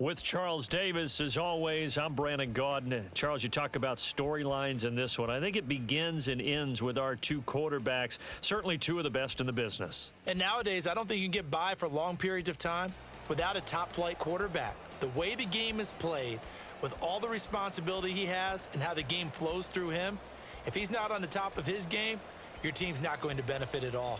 With Charles Davis, as always, I'm Brandon Gaudin. Charles, you talk about storylines in this one. I think it begins and ends with our two quarterbacks, certainly two of the best in the business. And nowadays, I don't think you can get by for long periods of time without a top-flight quarterback. The way the game is played, with all the responsibility he has and how the game flows through him, if he's not on the top of his game, your team's not going to benefit at all.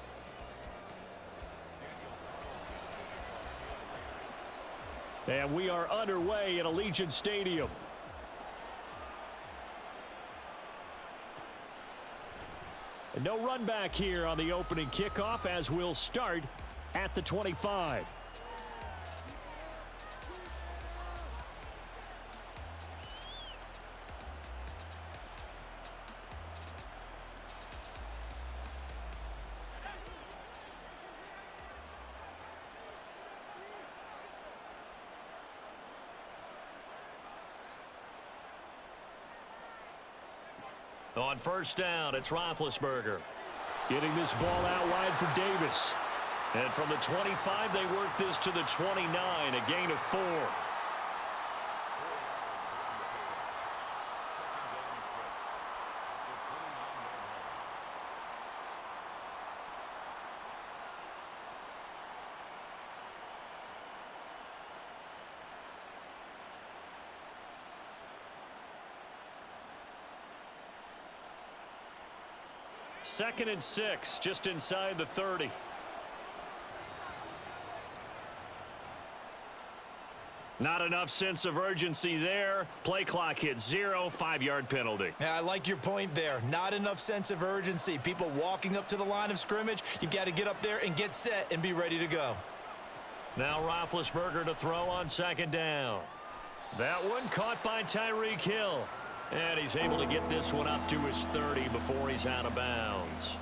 And we are underway at Allegiant Stadium. And no run back here on the opening kickoff as we'll start at the 25. On first down, it's Roethlisberger. Getting this ball out wide for Davis. And from the 25, they work this to the 29, a gain of 4. Second and 6, just inside the 30. Not enough sense of urgency there. Play clock hits 0, 5-yard penalty. Yeah, I like your point there. Not enough sense of urgency. People walking up to the line of scrimmage, you've got to get up there and get set and be ready to go. Now Roethlisberger to throw on second down. That one caught by Tyreek Hill. And he's able to get this one up to his 30 before he's out of bounds.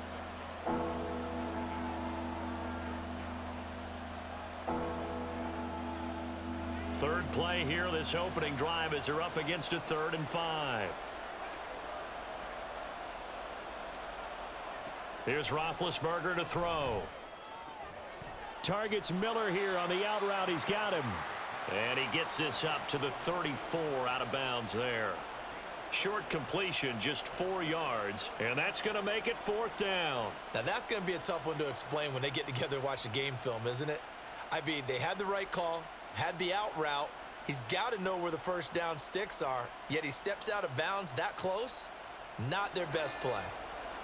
Third play here, this opening drive as they're up against a 3rd and 5. Here's Roethlisberger to throw. Targets Miller here on the out route. He's got him. And he gets this up to the 34 out of bounds there. Short completion, just 4 yards, and that's going to make it 4th down. Now, that's going to be a tough one to explain when they get together and watch the game film, isn't it? I mean, they had the right call, had the out route. He's got to know where the first down sticks are, yet he steps out of bounds that close. Not their best play.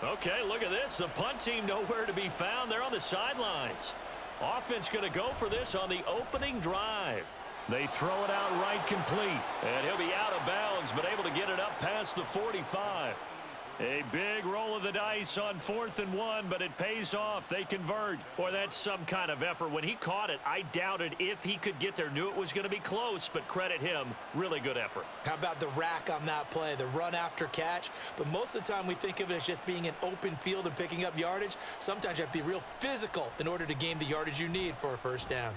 Okay, look at this. The punt team nowhere to be found. They're on the sidelines. Offense going to go for this on the opening drive. They throw it out right complete. And he'll be out of bounds, but able to get it up past the 45. A big roll of the dice on 4th and 1, but it pays off. They convert. Boy, that's some kind of effort. When he caught it, I doubted if he could get there. Knew it was going to be close, but credit him. Really good effort. How about the rack on that play, the run after catch? But most of the time we think of it as just being an open field and picking up yardage. Sometimes you have to be real physical in order to gain the yardage you need for a first down.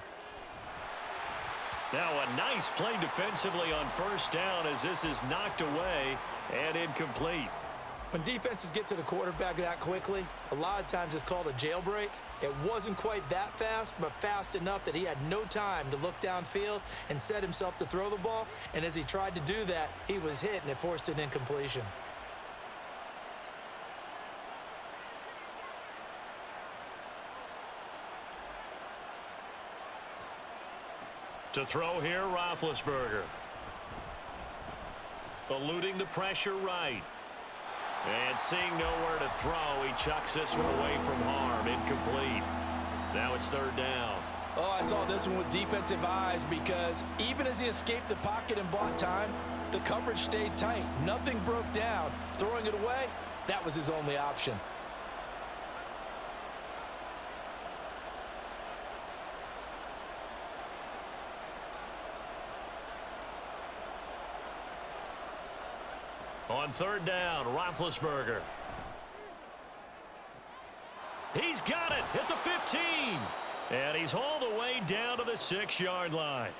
Now a nice play defensively on first down as this is knocked away and incomplete. When defenses get to the quarterback that quickly, a lot of times it's called a jailbreak. It wasn't quite that fast, but fast enough that he had no time to look downfield and set himself to throw the ball. And as he tried to do that, he was hit and it forced an incompletion. To throw here, Roethlisberger. Eluding the pressure right. And seeing nowhere to throw, he chucks this one away from harm. Incomplete. Now it's 3rd down. Oh, I saw this one with defensive eyes because even as he escaped the pocket and bought time, the coverage stayed tight. Nothing broke down. Throwing it away, that was his only option. On 3rd down, Roethlisberger. He's got it at the 15. And he's hauled away down to the 6-yard line.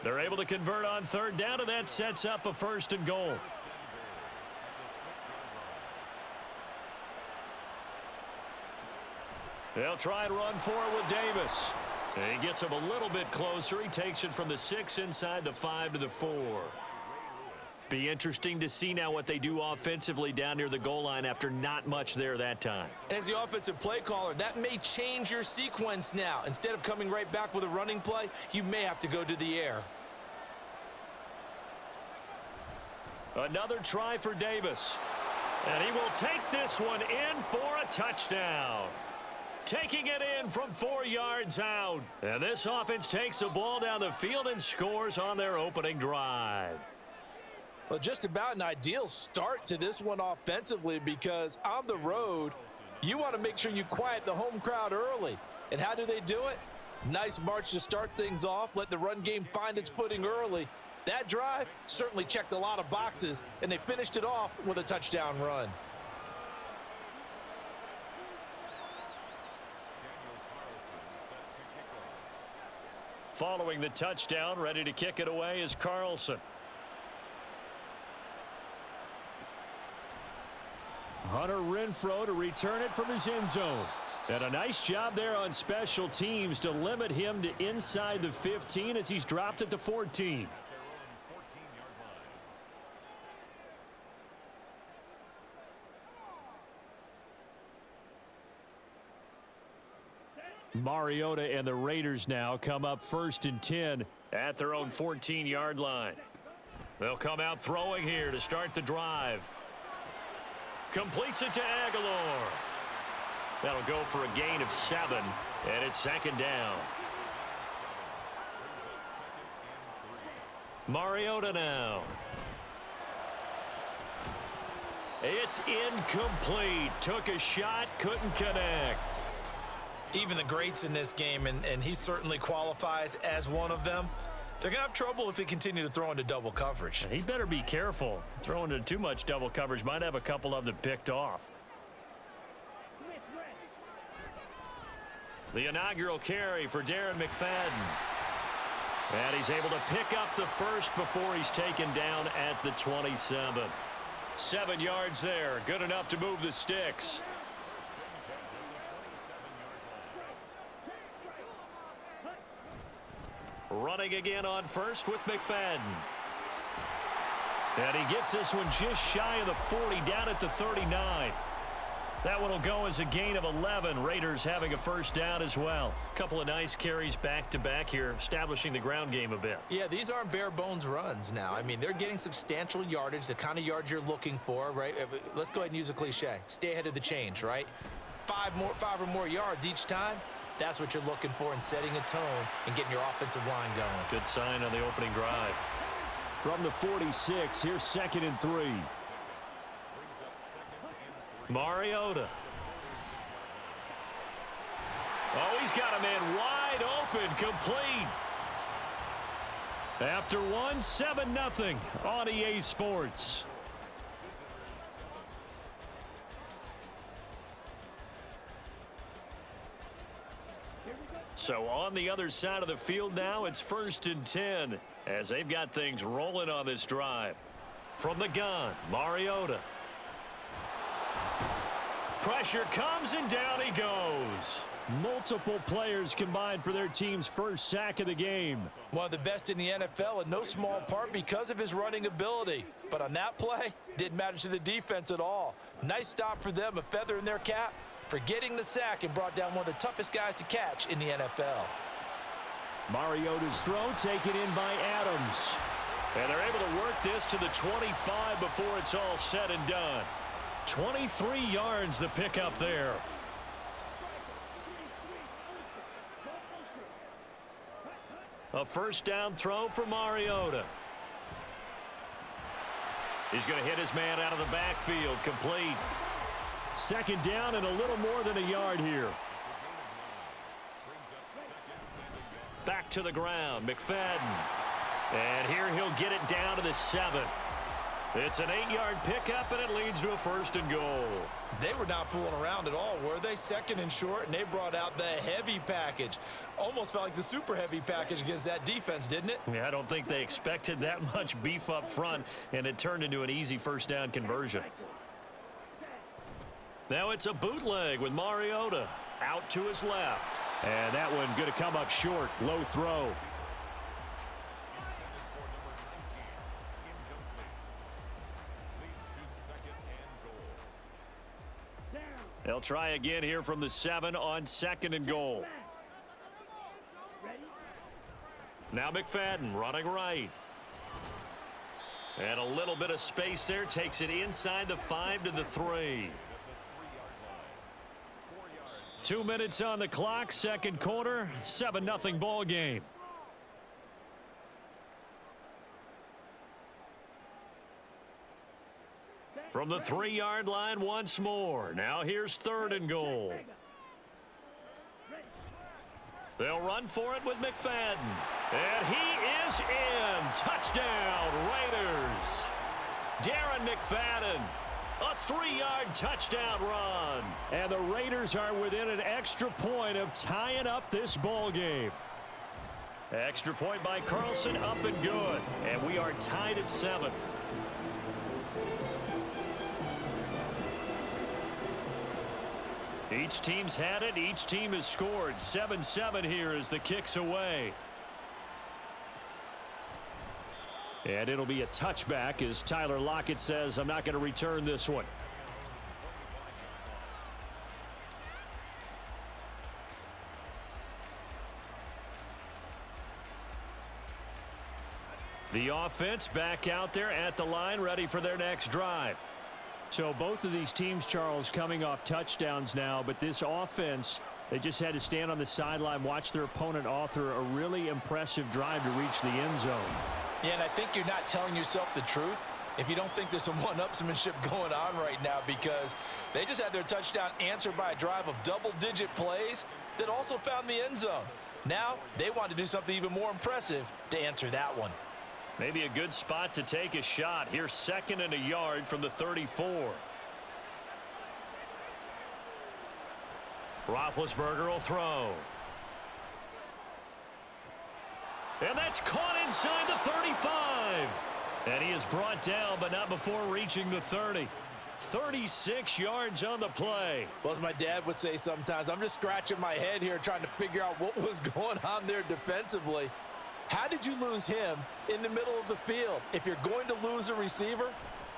They're able to convert on 3rd down, and that sets up a 1st and goal. They'll try and run for it with Davis. He gets him a little bit closer. He takes it from the 6 inside the 5 to the 4. Be interesting to see now what they do offensively down near the goal line after not much there that time. As the offensive play caller, that may change your sequence now. Instead of coming right back with a running play, you may have to go to the air. Another try for Davis. And he will take this one in for a touchdown. Taking it in from 4 yards out. And this offense takes the ball down the field and scores on their opening drive. Well, just about an ideal start to this one offensively, because on the road, you want to make sure you quiet the home crowd early. And how do they do it? Nice march to start things off. Let the run game find its footing early. That drive certainly checked a lot of boxes, and they finished it off with a touchdown run. Following the touchdown, ready to kick it away is Carlson. Hunter Renfrow to return it from his end zone. And a nice job there on special teams to limit him to inside the 15 as he's dropped at the 14. Mariota and the Raiders now come up 1st and 10 at their own 14-yard line. They'll come out throwing here to start the drive. Completes it to Aguilar. That'll go for a gain of 7, and it's 2nd down. Mariota now. It's incomplete. Took a shot, couldn't connect. Even the greats in this game, and he certainly qualifies as one of them, they're going to have trouble if they continue to throw into double coverage. He better be careful. Throwing into too much double coverage might have a couple of them picked off. The inaugural carry for Darren McFadden. And he's able to pick up the first before he's taken down at the 27. 7 yards there. Good enough to move the sticks. Running again on first with McFadden. And he gets this one just shy of the 40, down at the 39. That one will go as a gain of 11. Raiders having a first down as well. Couple of nice carries back-to-back here, establishing the ground game a bit. Yeah, these aren't bare-bones runs now. I mean, they're getting substantial yardage, the kind of yards you're looking for, right? Let's go ahead and use a cliche. Stay ahead of the change, right? 5 or more yards each time. That's what you're looking for in setting a tone and getting your offensive line going. Good sign on the opening drive. From the 46, here's 2nd and 3. Mariota. Oh, he's got a man wide open, complete. After one, 7-0 on EA Sports. So on the other side of the field now, it's 1st and 10 as they've got things rolling on this drive. From the gun, Mariota. Pressure comes and down he goes. Multiple players combined for their team's first sack of the game. One of the best in the NFL, in no small part because of his running ability. But on that play, didn't matter to the defense at all. Nice stop for them, a feather in their cap for getting the sack and brought down one of the toughest guys to catch in the NFL. Mariota's throw taken in by Adams. And they're able to work this to the 25 before it's all said and done. 23 yards the pickup there. A first down throw for Mariota. He's going to hit his man out of the backfield, complete. 2nd down and a little more than a yard here. Back to the ground, McFadden. And here he'll get it down to the 7. It's an 8-yard pickup, and it leads to a 1st and goal. They were not fooling around at all, were they? 2nd and short, and they brought out the heavy package. Almost felt like the super heavy package against that defense, didn't it? Yeah, I don't think they expected that much beef up front, and it turned into an easy first down conversion. Now it's a bootleg with Mariota out to his left. And that one going to come up short. Low throw. They'll try again here from the 7 on 2nd and goal. Now McFadden running right. And a little bit of space there. Takes it inside the 5 to the 3. 2 minutes on the clock. Second quarter. 7-0 ball game. From the 3-yard line once more. Now here's 3rd and goal. They'll run for it with McFadden. And he is in. Touchdown, Raiders. Darren McFadden. A 3-yard touchdown run. And the Raiders are within an extra point of tying up this ball game. Extra point by Carlson, up and good. And we are tied at 7. Each team's had it. Each team has scored. 7-7 here as the kick's away. And it'll be a touchback as Tyler Lockett says, I'm not going to return this one. The offense back out there at the line, ready for their next drive. So both of these teams, Charles, coming off touchdowns now, but this offense, they just had to stand on the sideline, watch their opponent author a really impressive drive to reach the end zone. Yeah, and I think you're not telling yourself the truth if you don't think there's some one-upsmanship going on right now, because they just had their touchdown answered by a drive of double-digit plays that also found the end zone. Now they want to do something even more impressive to answer that one. Maybe a good spot to take a shot. Here's 2nd and a yard from the 34. Roethlisberger will throw. And that's caught inside the 35. And he is brought down, but not before reaching the 30. 36 yards on the play. Well, as my dad would say sometimes, I'm just scratching my head here trying to figure out what was going on there defensively. How did you lose him in the middle of the field? If you're going to lose a receiver,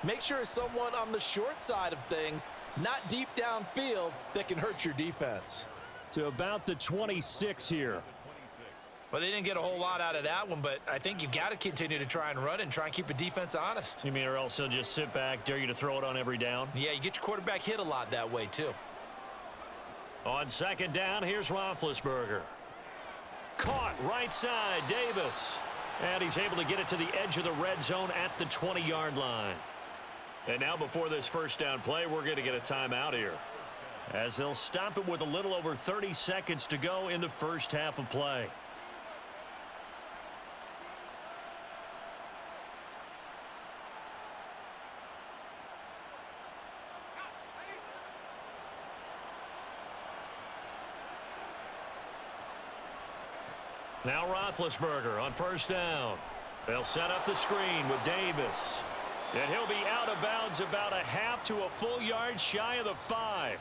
make sure it's someone on the short side of things, not deep downfield, that can hurt your defense. To about the 26 here. Well, they didn't get a whole lot out of that one, but I think you've got to continue to try and run and try and keep a defense honest. You mean, or else they'll just sit back, dare you to throw it on every down? Yeah, you get your quarterback hit a lot that way, too. On 2nd down, here's Roethlisberger. Caught right side, Davis. And he's able to get it to the edge of the red zone at the 20-yard line. And now before this first down play, we're going to get a timeout here, as they'll stop it with a little over 30 seconds to go in the first half of play. Now Roethlisberger on 1st down. They'll set up the screen with Davis. And he'll be out of bounds about a half to a full yard shy of the 5.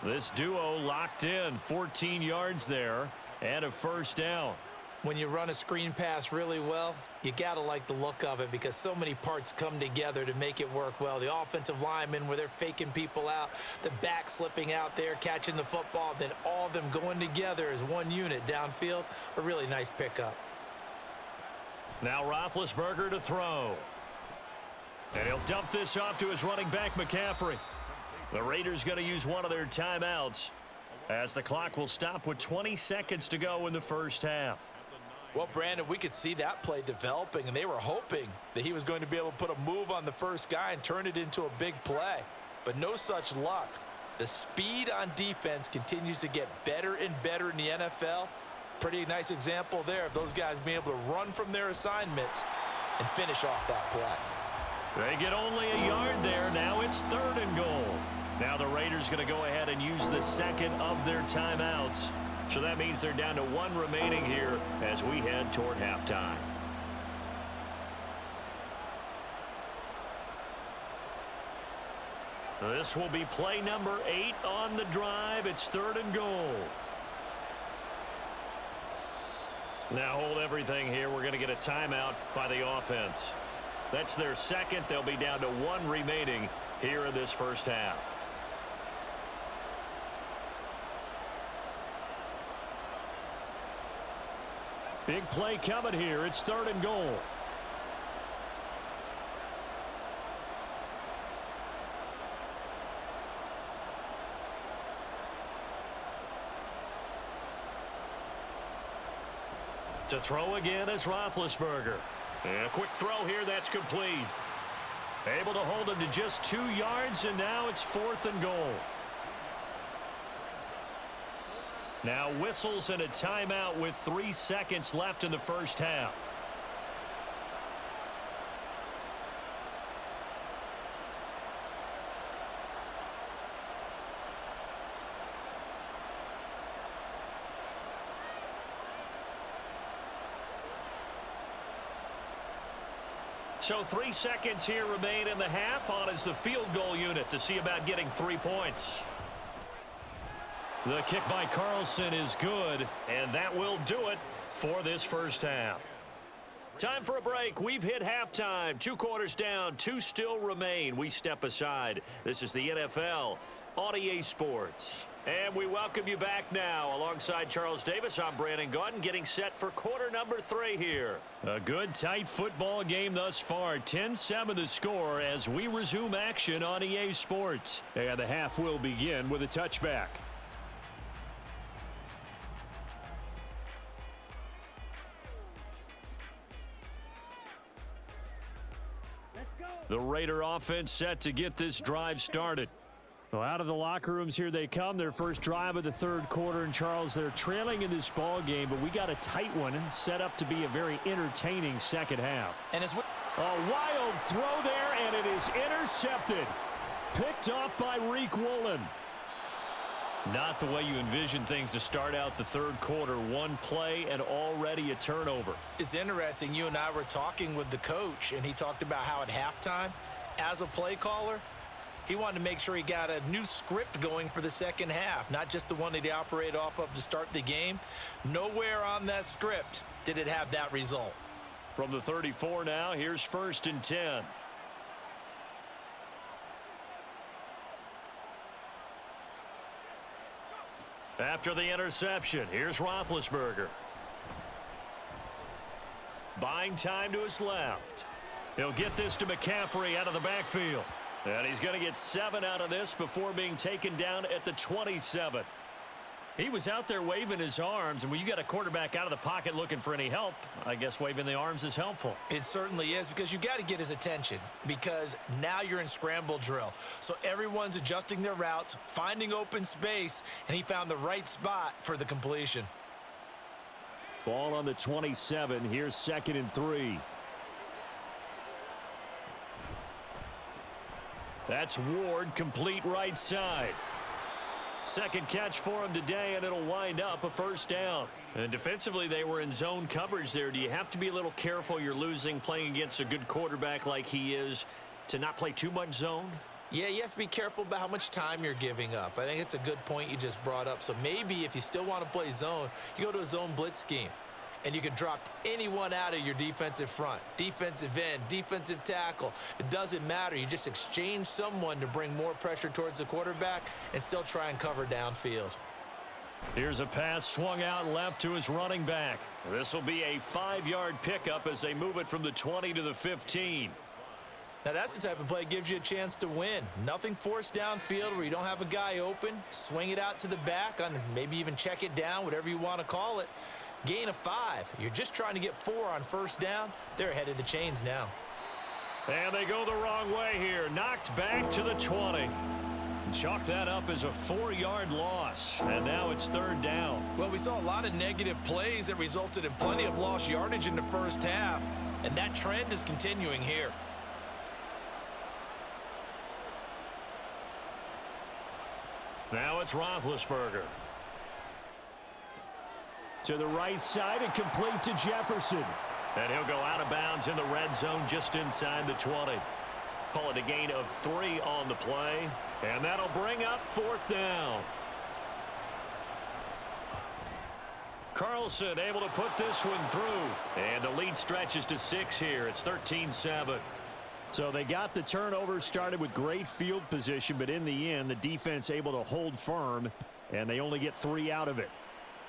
This duo locked in, 14 yards there and a 1st down. When you run a screen pass really well, you got to like the look of it because so many parts come together to make it work well. The offensive linemen, where they're faking people out, the back slipping out there, catching the football, then all of them going together as one unit downfield, a really nice pickup. Now Roethlisberger to throw. And he'll dump this off to his running back, McCaffrey. The Raiders going to use one of their timeouts as the clock will stop with 20 seconds to go in the first half. Well, Brandon, we could see that play developing, and they were hoping that he was going to be able to put a move on the first guy and turn it into a big play. But no such luck. The speed on defense continues to get better and better in the NFL. Pretty nice example there of those guys being able to run from their assignments and finish off that play. They get only a yard there. Now it's 3rd and goal. Now the Raiders going to go ahead and use the second of their timeouts. So that means they're down to 1 remaining here as we head toward halftime. This will be play number 8 on the drive. It's 3rd and goal. Now hold everything here. We're going to get a timeout by the offense. That's their second. They'll be down to one remaining here in this first half. Big play coming here. It's 3rd and goal. To throw again is Roethlisberger. And a quick throw here, that's complete. Able to hold him to just 2 yards, and now it's 4th and goal. Now whistles and a timeout with 3 seconds left in the first half. So 3 seconds here remain in the half. On is the field goal unit to see about getting 3 points. The kick by Carlson is good, and that will do it for this first half. Time for a break. We've hit halftime. 2 quarters down, 2 still remain. We step aside. This is the NFL on EA Sports. And we welcome you back now. Alongside Charles Davis, I'm Brandon Gaudin, getting set for quarter number 3 here. A good, tight football game thus far. 10-7 the score as we resume action on EA Sports. And the half will begin with a touchback. The Raider offense set to get this drive started. Well, out of the locker rooms here they come. Their first drive of the 3rd quarter. And, Charles, they're trailing in this ball game, but we got a tight one set up to be a very entertaining second half. And it's a wild throw there, and it is intercepted. Picked off by Reek Woolen. Not the way you envision things to start out the 3rd quarter. 1 play and already a turnover. It's interesting. You and I were talking with the coach, and he talked about how at halftime, as a play caller, he wanted to make sure he got a new script going for the second half, not just the one that he operated off of to start the game. Nowhere on that script did it have that result. From the 34 now, here's 1st and 10. After the interception, here's Roethlisberger. Buying time to his left. He'll get this to McCaffrey out of the backfield. And he's going to get 7 out of this before being taken down at the 27. He was out there waving his arms, and when you got a quarterback out of the pocket looking for any help, I guess waving the arms is helpful. It certainly is, because you got to get his attention, because now you're in scramble drill. So everyone's adjusting their routes, finding open space, and he found the right spot for the completion. Ball on the 27. Here's 2nd and 3. That's Ward, complete right side. Second catch for him today, and it'll wind up a first down. And defensively, they were in zone coverage there. Do you have to be a little careful? You're losing, playing against a good quarterback like he is, to not play too much zone? Yeah, you have to be careful about how much time you're giving up. I think it's a good point you just brought up. So maybe if you still want to play zone, you go to a zone blitz scheme. And you can drop anyone out of your defensive front, defensive end, defensive tackle. It doesn't matter. You just exchange someone to bring more pressure towards the quarterback and still try and cover downfield. Here's a pass swung out left to his running back. This will be a 5-yard pickup as they move it from the 20 to the 15. Now that's the type of play that gives you a chance to win. Nothing forced downfield where you don't have a guy open. Swing it out to the back, on maybe even check it down, whatever you want to call it. Gain of 5. You're just trying to get 4 on first down. They're ahead of the chains now. And they go the wrong way here. Knocked back to the 20. Chalk that up as a 4-yard loss. And now it's 3rd down. Well, we saw a lot of negative plays that resulted in plenty of lost yardage in the first half. And that trend is continuing here. Now it's Roethlisberger. To the right side and complete to Jefferson. And he'll go out of bounds in the red zone just inside the 20. Call it a gain of 3 on the play. And that'll bring up 4th down. Carlson able to put this one through. And the lead stretches to 6 here. It's 13-7. So they got the turnover started with great field position, but in the end, the defense able to hold firm, and they only get 3 out of it.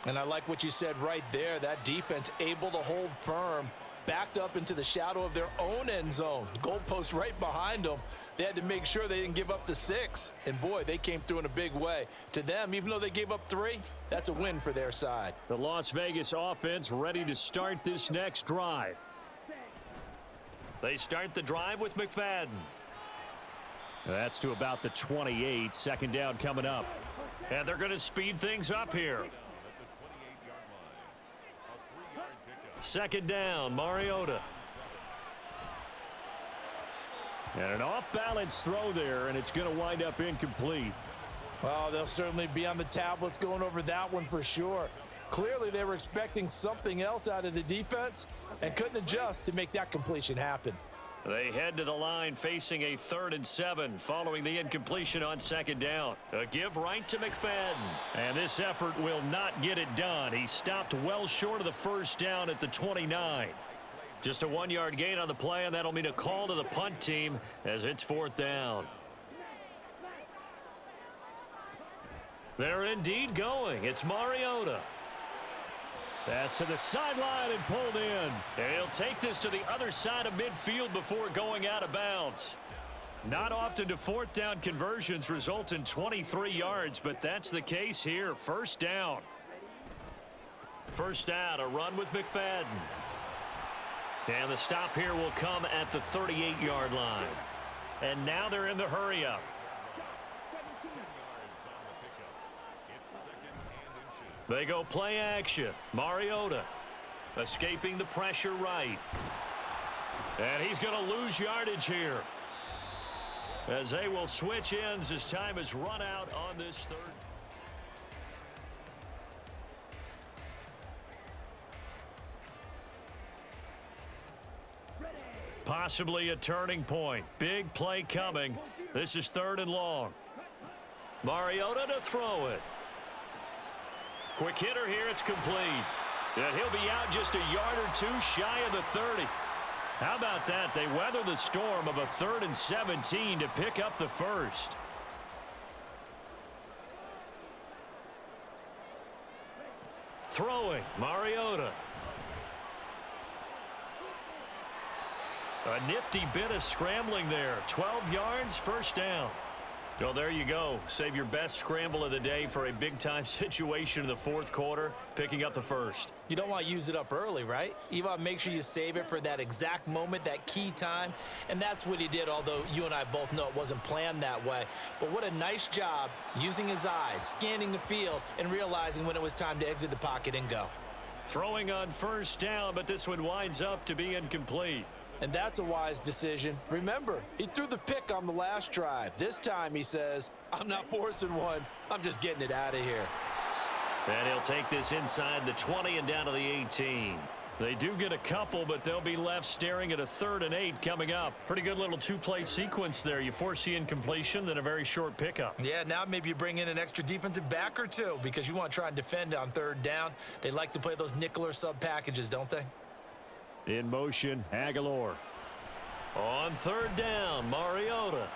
And I like what you said right there. That defense able to hold firm, backed up into the shadow of their own end zone. The goalpost right behind them. They had to make sure they didn't give up the 6. And, boy, they came through in a big way. To them, even though they gave up 3, that's a win for their side. The Las Vegas offense ready to start this next drive. They start the drive with McFadden. That's to about the 28. 2nd down coming up. And they're going to speed things up here. 2nd down, Mariota. And an off-balance throw there, and it's going to wind up incomplete. Well, they'll certainly be on the tablets going over that one for sure. Clearly, they were expecting something else out of the defense and couldn't adjust to make that completion happen. They head to the line facing a 3rd and 7 following the incompletion on 2nd down. A give right to McFadden. And this effort will not get it done. He stopped well short of the 1st down at the 29. Just a 1-yard gain on the play, and that'll mean a call to the punt team as it's 4th down. They're indeed going. It's Mariota. Pass to the sideline and pulled in. And he'll take this to the other side of midfield before going out of bounds. Not often do 4th down conversions result in 23 yards, but that's the case here. 1st down. 1st down, a run with McFadden. And the stop here will come at the 38-yard line. And now they're in the hurry-up. They go play action. Mariota escaping the pressure right. And he's going to lose yardage here, as they will switch ends as time is run out on this 3rd. Possibly a turning point. Big play coming. This is 3rd and long. Mariota to throw it. Quick hitter here. It's complete. And he'll be out just a yard or 2 shy of the 30. How about that? They weather the storm of a 3rd and 17 to pick up the 1st. Throwing, Mariota. A nifty bit of scrambling there. 12 yards, 1st down. Well, there you go. Save your best scramble of the day for a big-time situation in the 4th quarter, picking up the 1st. You don't want to use it up early, right? You want to make sure you save it for that exact moment, that key time. And that's what he did, although you and I both know it wasn't planned that way. But what a nice job using his eyes, scanning the field, and realizing when it was time to exit the pocket and go. Throwing on 1st down, but this one winds up to be incomplete. And that's a wise decision. Remember, he threw the pick on the last drive. This time he says, I'm not forcing one. I'm just getting it out of here. And he'll take this inside the 20 and down to the 18. They do get a couple, but they'll be left staring at a 3rd and 8 coming up. Pretty good little 2-play sequence there. You force the incompletion, then a very short pickup. Yeah, now maybe you bring in an extra defensive back or 2 because you want to try and defend on 3rd down. They like to play those nickel or sub packages, don't they? In motion, Aguilar. On 3rd down, Mariota.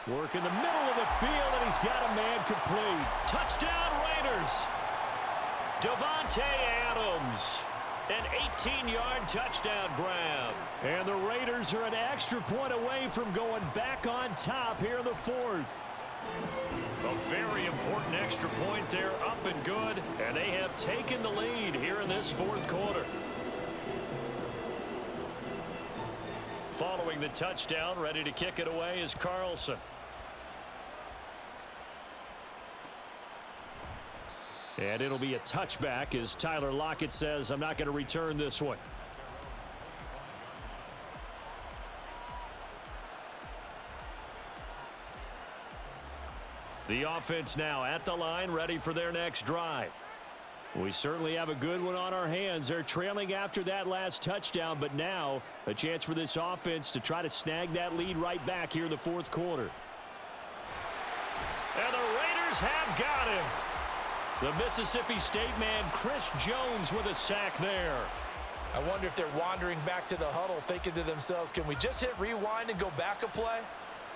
Work in the middle of the field, and he's got a man complete. Touchdown, Raiders. Davante Adams. An 18-yard touchdown grab. And the Raiders are an extra point away from going back on top here in the 4th. A very important extra point there, up and good. And they have taken the lead here in this 4th quarter. Following the touchdown, ready to kick it away is Carlson. And it'll be a touchback as Tyler Lockett says, I'm not going to return this one. The offense now at the line, ready for their next drive. We certainly have a good one on our hands. They're trailing after that last touchdown, but now a chance for this offense to try to snag that lead right back here in the 4th quarter. And the Raiders have got him. The Mississippi State man, Chris Jones, with a sack there. I wonder if they're wandering back to the huddle thinking to themselves, can we just hit rewind and go back a play?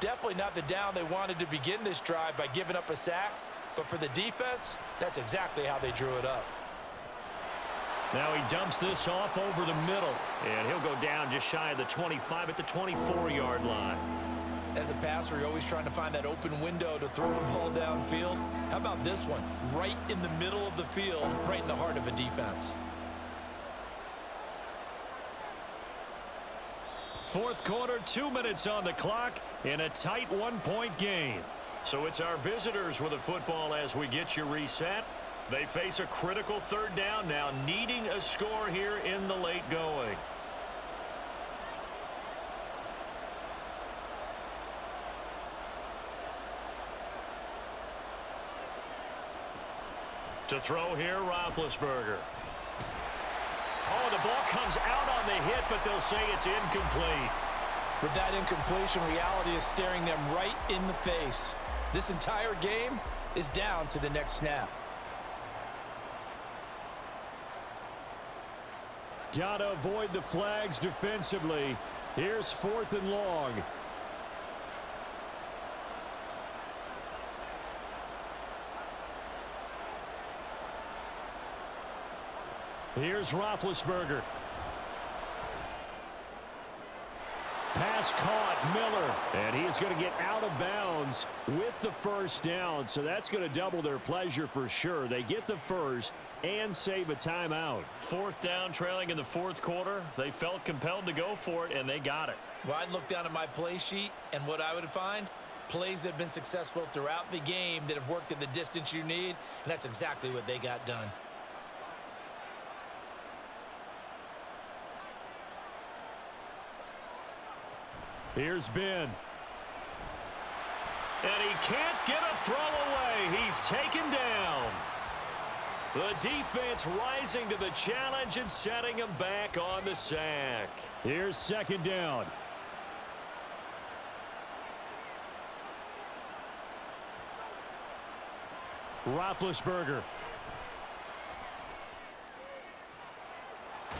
Definitely not the down they wanted to begin this drive by giving up a sack. But for the defense, that's exactly how they drew it up. Now he dumps this off over the middle. And he'll go down just shy of the 25 at the 24-yard line. As a passer, you're always trying to find that open window to throw the ball downfield. How about this one? Right in the middle of the field, right in the heart of a defense. Fourth quarter, 2 minutes on the clock in a tight one-point game. So it's our visitors with the football as we get you reset. They face a critical third down now, needing a score here in the late going. To throw here, Roethlisberger. Oh, the ball comes out on the hit, but they'll say it's incomplete. With that incompletion, reality is staring them right in the face. This entire game is down to the next snap. Gotta avoid the flags defensively. Here's 4th and long. Here's Roethlisberger. Pass caught, Miller, and he is going to get out of bounds with the first down, so that's going to double their pleasure for sure. They get the first and save a timeout. 4th down, trailing in the fourth quarter. They felt compelled to go for it, and they got it. Well, I'd look down at my play sheet, and what I would find, plays have been successful throughout the game that have worked at the distance you need, and that's exactly what they got done. Here's Ben. And he can't get a throw away. He's taken down. The defense rising to the challenge and setting him back on the sack. Here's 2nd down. Roethlisberger.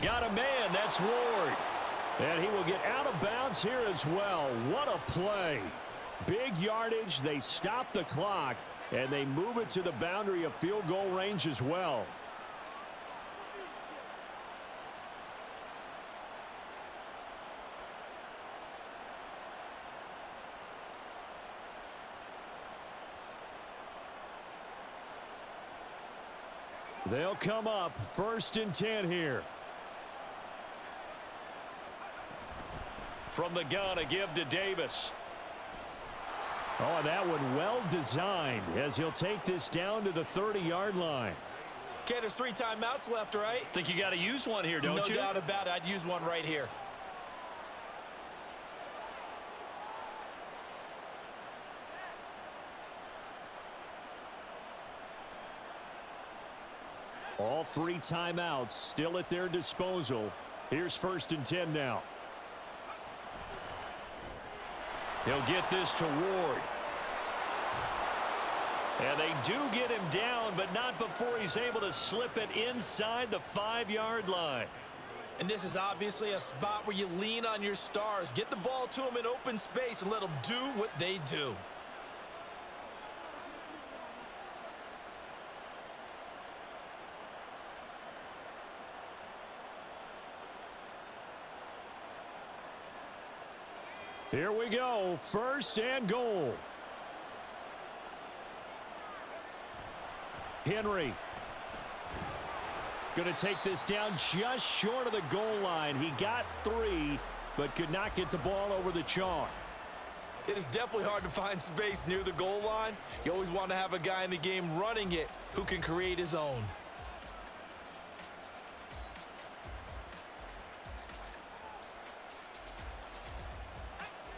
Got a man. That's Ward. And he will get out of bounds here as well. What a play. Big yardage. They stop the clock, and they move it to the boundary of field goal range as well. They'll come up 1st and 10 here. From the gun, a give to Davis. Oh, that one well designed as he'll take this down to the 30-yard line. Okay, there's 3 timeouts left, right? Think you got to use one here, don't you? No doubt about it. I'd use one right here. All 3 timeouts still at their disposal. Here's 1st and 10 now. He'll get this to Ward. And they do get him down, but not before he's able to slip it inside the 5-yard line. And this is obviously a spot where you lean on your stars. Get the ball to them in open space and let them do what they do. Here we go. 1st and goal. Henry. Going to take this down just short of the goal line. He got 3, but could not get the ball over the chalk. It is definitely hard to find space near the goal line. You always want to have a guy in the game running it who can create his own.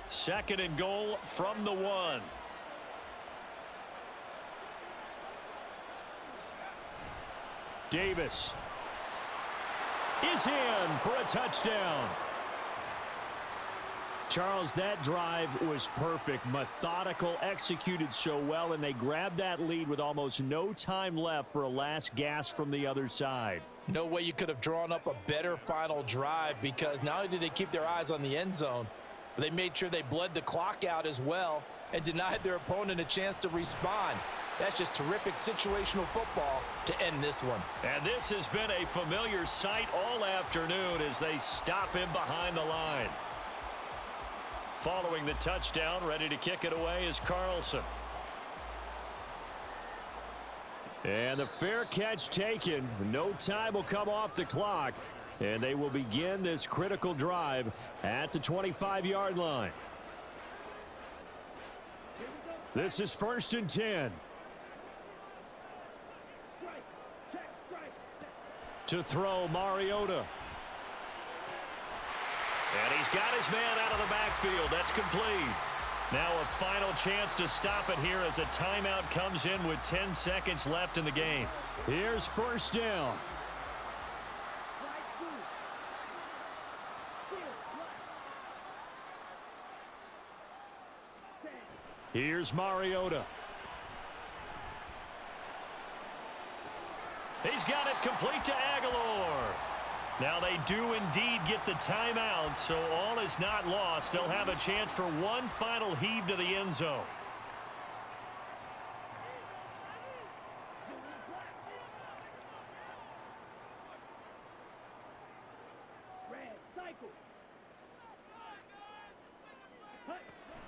Second and goal from the 1. Davis is in for a touchdown. Charles, that drive was perfect, methodical, executed so well, and they grabbed that lead with almost no time left for a last gasp from the other side. No way you could have drawn up a better final drive, because not only did they keep their eyes on the end zone, but they made sure they bled the clock out as well and denied their opponent a chance to respond. That's just terrific situational football to end this one. And this has been a familiar sight all afternoon as they stop him behind the line. Following the touchdown, ready to kick it away is Carlson. And the fair catch taken. No time will come off the clock. And they will begin this critical drive at the 25-yard line. This is 1st and 10. To throw, Mariota. And he's got his man out of the backfield. That's complete. Now a final chance to stop it here as a timeout comes in with 10 seconds left in the game. Here's 1st down. Here's Mariota. He's got it complete to Aguilar. Now they do indeed get the timeout, so all is not lost. They'll have a chance for one final heave to the end zone.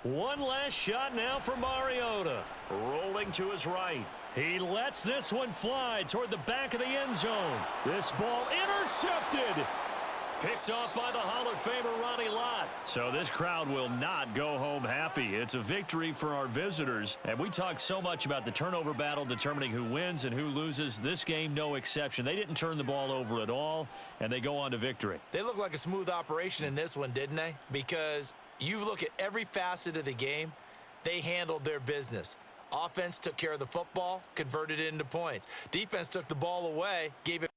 One last shot now for Mariota. Rolling to his right. He lets this one fly toward the back of the end zone. This ball intercepted. Picked off by the Hall of Famer Ronnie Lott. So this crowd will not go home happy. It's a victory for our visitors. And we talk so much about the turnover battle determining who wins and who loses. This game, no exception. They didn't turn the ball over at all, and they go on to victory. They look like a smooth operation in this one, didn't they? Because you look at every facet of the game, they handled their business. Offense took care of the football, converted it into points. Defense took the ball away, gave it